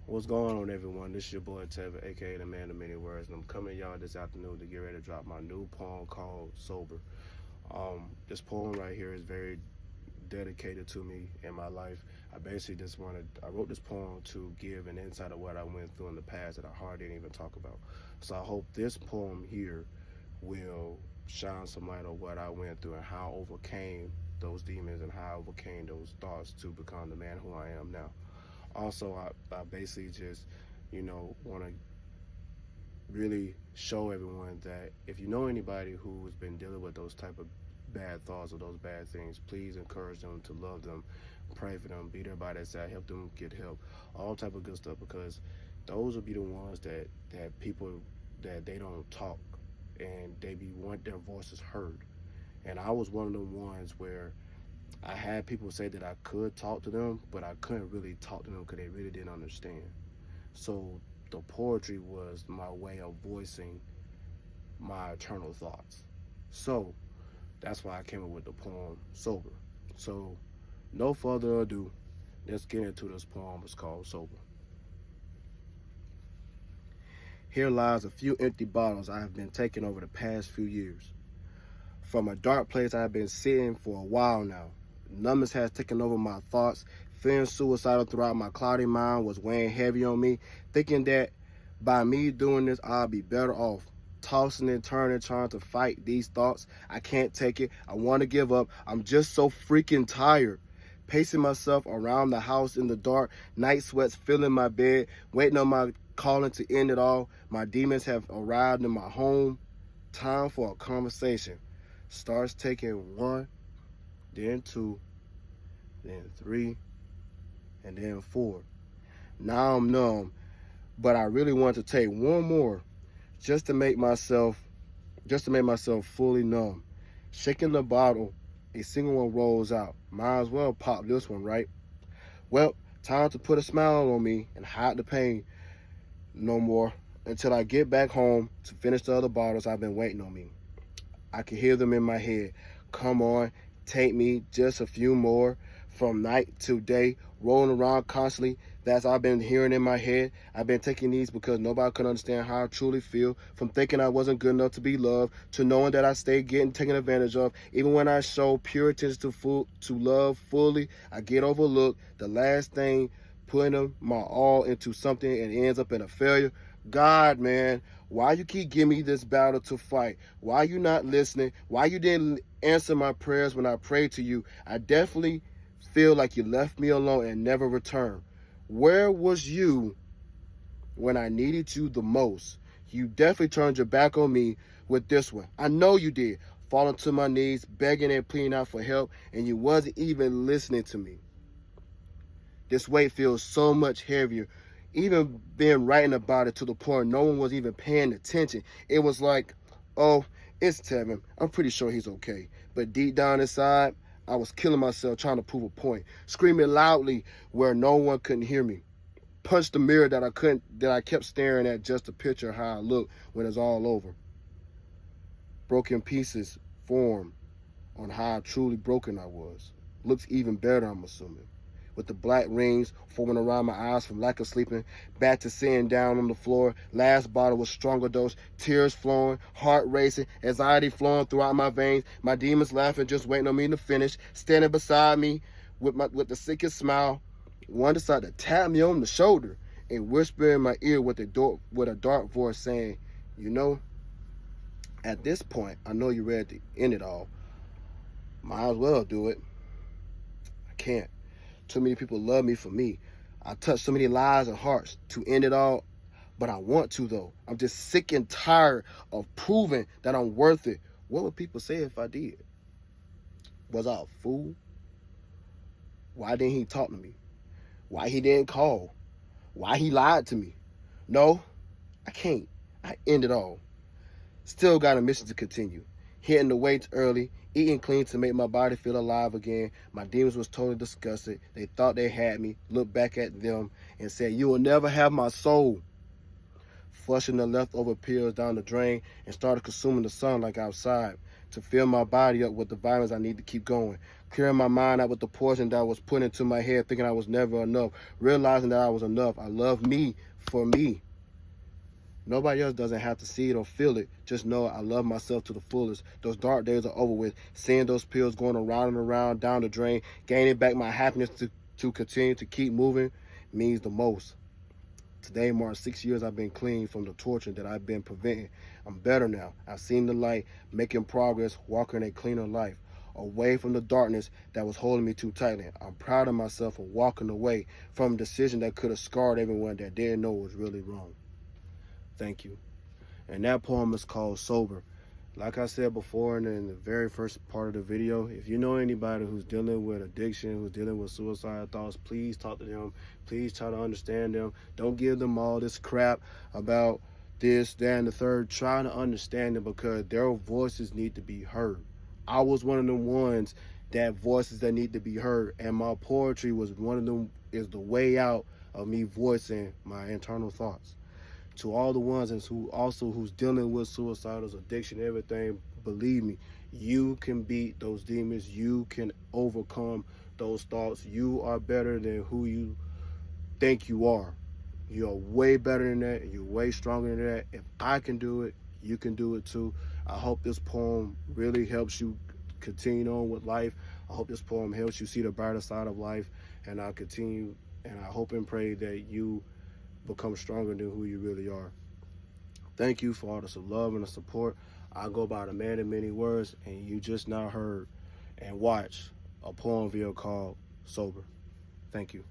What's going on, everyone? This is your boy Tevin, aka the man of many words, and I'm coming to y'all this afternoon to get ready to drop my new poem called "Sober." This poem right here is very dedicated to me in my life. I wrote this poem to give an insight of what I went through in the past that I hardly didn't even talk about. So I hope this poem here will shine some light on what I went through and how I overcame those demons and how I overcame those thoughts to become the man who I am now. Also, I basically just, want to really show everyone that if you know anybody who has been dealing with those type of bad thoughts or those bad things, please encourage them to love them, pray for them, be there by their side, help them get help, all type of good stuff, because those will be the ones that people that they don't talk and they be want their voices heard. And I was one of the ones where I had people say that I could talk to them, but I couldn't really talk to them because they really didn't understand. So the poetry was my way of voicing my eternal thoughts. So that's why I came up with the poem Sober. So no further ado, let's get into this poem. It's called Sober. Here lies a few empty bottles I have been taking over the past few years. From a dark place I have been sitting for a while now. Numbness has taken over my thoughts. Feeling suicidal throughout my cloudy mind was weighing heavy on me, thinking that by me doing this, I'll be better off. Tossing and turning, trying to fight these thoughts. I can't take it. I want to give up. I'm just so freaking tired. Pacing myself around the house in the dark, night sweats filling my bed, waiting on my calling to end it all. My demons have arrived in my home. Time for a conversation. Starts taking one, then two, then three, and then four. Now I'm numb, but I really want to take one more just to make myself fully numb. Shaking the bottle, a single one rolls out. Might as well pop this one, right? Well, time to put a smile on me and hide the pain no more until I get back home to finish the other bottles I've been waiting on me. I can hear them in my head. Come on, take me just a few more. From night to day, rolling around constantly. That's I've been hearing in my head. I've been taking these because nobody could understand how I truly feel. From thinking I wasn't good enough to be loved, to knowing that I stayed getting taken advantage of. Even when I show pure attention to love fully, I get overlooked. The last thing, putting my all into something and ends up in a failure. God, man, why you keep giving me this battle to fight? Why you not listening? Why you didn't answer my prayers when I prayed to you? I definitely feel like you left me alone and never returned. Where was you when I needed you the most? You definitely turned your back on me with this one. I know you did. Falling to my knees, begging and pleading out for help, and you wasn't even listening to me. This weight feels so much heavier. Even been writing about it to the point no one was even paying attention. It was like, oh, it's Tevin. I'm pretty sure he's okay. But deep down inside, I was killing myself trying to prove a point, screaming loudly where no one couldn't hear me. Punched the mirror that I kept staring at just to picture how I looked when it's all over. Broken pieces form on how truly broken I was. Looks even better, I'm assuming. With the black rings forming around my eyes from lack of sleeping, back to sitting down on the floor. Last bottle was stronger dose, tears flowing, heart racing, anxiety flowing throughout my veins. My demons laughing, just waiting on me to finish. Standing beside me with the sickest smile. One decided to tap me on the shoulder and whisper in my ear with a dark voice saying, you know, at this point, I know you're ready to end it all. Might as well do it. I can't. Too many people love me for me. I touch so many lives and hearts to end it all, but I want to though. I'm just sick and tired of proving that I'm worth it. What would people say if I did? Was I a fool? Why didn't he talk to me? Why he didn't call? Why he lied to me? No, I can't. I end it all. Still got a mission to continue. Hitting the weights early, eating clean to make my body feel alive again. My demons was totally disgusted. They thought they had me, looked back at them and said, you will never have my soul. Flushing the leftover pills down the drain and started consuming the sun like outside. to fill my body up with the vitamins I need to keep going, clearing my mind out with the poison that was put into my head, thinking I was never enough, realizing that I was enough. I love me for me. Nobody else doesn't have to see it or feel it. Just know I love myself to the fullest. Those dark days are over with. Seeing those pills going around and around down the drain, gaining back my happiness to continue to keep moving means the most. Today marks 6 years I've been clean from the torture that I've been preventing. I'm better now. I've seen the light, making progress, walking a cleaner life, away from the darkness that was holding me too tightly. I'm proud of myself for walking away from a decision that could have scarred everyone that didn't know was really wrong. Thank you. And that poem is called Sober. Like I said before in the very first part of the video, if you know anybody who's dealing with addiction, who's dealing with suicidal thoughts, please talk to them. Please try to understand them. Don't give them all this crap about this, that, and the third. Try to understand them because their voices need to be heard. I was one of the ones that voices that need to be heard, and my poetry was one of them, is the way out of me voicing my internal thoughts. To all the ones who's dealing with suicidal addiction, everything, believe me, you can beat those demons. You can overcome those thoughts. You are better than who you think you are. You are way better than that. You're way stronger than that. If I can do it, you can do it too. I hope this poem really helps you continue on with life. I hope this poem helps you see the brighter side of life. And I hope and pray that you become stronger than who you really are. Thank you for all the love and the support. I go by the man of many words, and you just now heard and watched a poem video called Sober. Thank you.